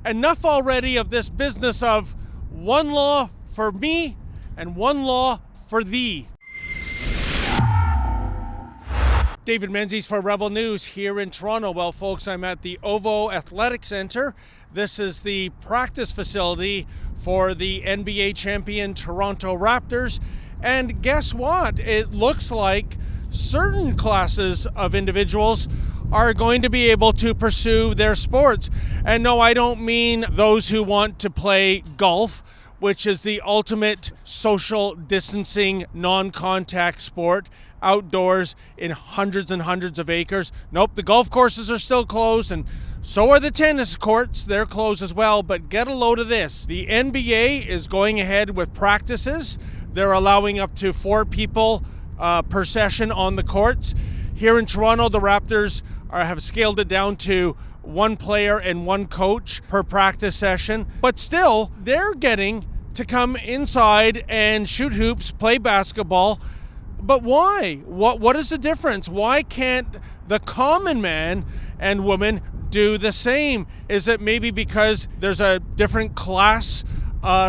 enough already of this business of one law for me and one law for thee. David Menzies for Rebel News here in Toronto. Well, folks, I'm at the OVO Athletic Centre. This is the practice facility for the NBA champion Toronto Raptors. And guess what? It looks like certain classes of individuals are going to be able to pursue their sports. And no, I don't mean those who want to play golf, which is the ultimate social distancing, non-contact sport outdoors in hundreds and hundreds of acres. Nope, the golf courses are still closed, and so are the tennis courts. They're closed as well. But get a load of this. The NBA is going ahead with practices. They're allowing up to 4 people per session on the courts. Here in Toronto, the Raptors have scaled it down to 1 player and 1 coach per practice session. But still, they're getting to come inside and shoot hoops, play basketball. But why? What is the difference? Why can't the common man and woman do the same? Is it maybe because there's a different class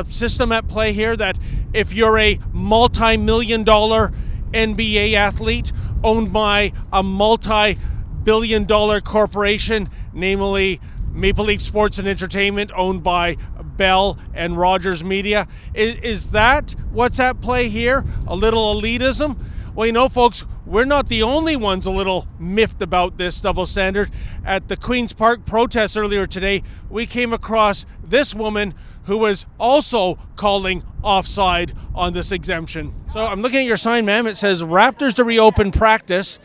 system at play here, that if you're a multi-million-dollar NBA athlete owned by a multi-billion-dollar corporation, namely Maple Leaf Sports and Entertainment, owned by Bell and Rogers Media, is that what's at play here? A little elitism? Well, you know, folks, we're not the only ones a little miffed about this double standard. At the Queen's Park protests earlier today, we came across this woman who was also calling offside on this exemption. So I'm looking at your sign, ma'am. It says Raptors to reopen practice,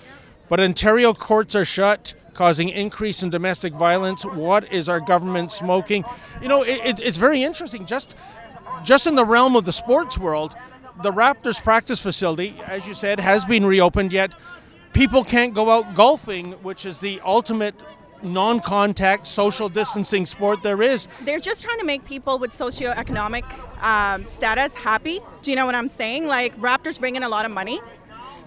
but Ontario courts are shut, causing increase in domestic violence. What is our government smoking? You know, it's very interesting. Just in the realm of the sports world, the Raptors practice facility, as you said, has been reopened, yet people can't go out golfing, which is the ultimate non-contact social distancing sport there is. They're just trying to make people with socioeconomic status happy. Do you know what I'm saying? Like, Raptors bring in a lot of money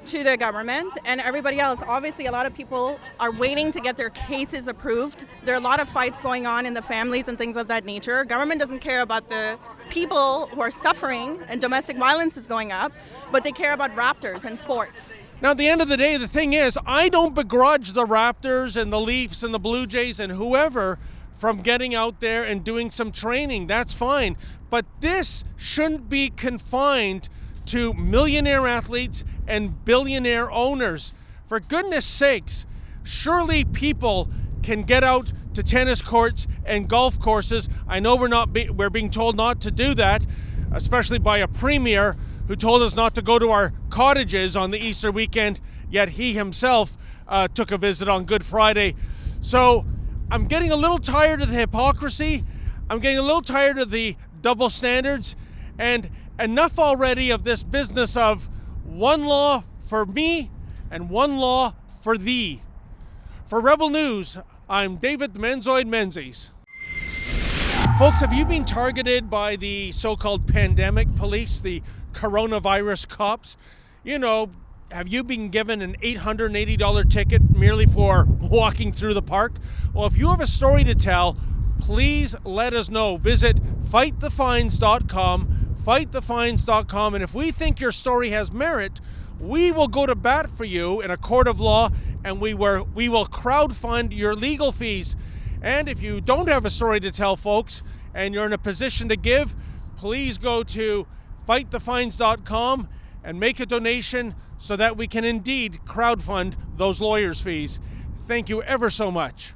to the government and everybody else. Obviously, a lot of people are waiting to get their cases approved. There are a lot of fights going on in the families and things of that nature. Government doesn't care about the people who are suffering and domestic violence is going up, but they care about Raptors and sports. Now, at the end of the day, the thing is, I don't begrudge the Raptors and the Leafs and the Blue Jays and whoever from getting out there and doing some training. That's fine. But this shouldn't be confined to millionaire athletes and billionaire owners. For goodness sakes, surely people can get out to tennis courts and golf courses. I know we're being told not to do that, especially by a premier who told us not to go to our cottages on the Easter weekend, yet he himself took a visit on Good Friday. So I'm getting a little tired of the hypocrisy. I'm getting a little tired of the double standards, and enough already of this business of one law for me and one law for thee. For Rebel News, I'm David the Menzoid Menzies. Folks, have you been targeted by the so-called pandemic police, the coronavirus cops? You know, have you been given an $880 ticket merely for walking through the park? Well, if you have a story to tell, please let us know. Visit fightthefines.com, fightthefines.com, and if we think your story has merit, we will go to bat for you in a court of law, and we will crowdfund your legal fees. And if you don't have a story to tell, folks, and you're in a position to give, please go to fightthefines.com and make a donation so that we can indeed crowdfund those lawyers' fees. Thank you ever so much.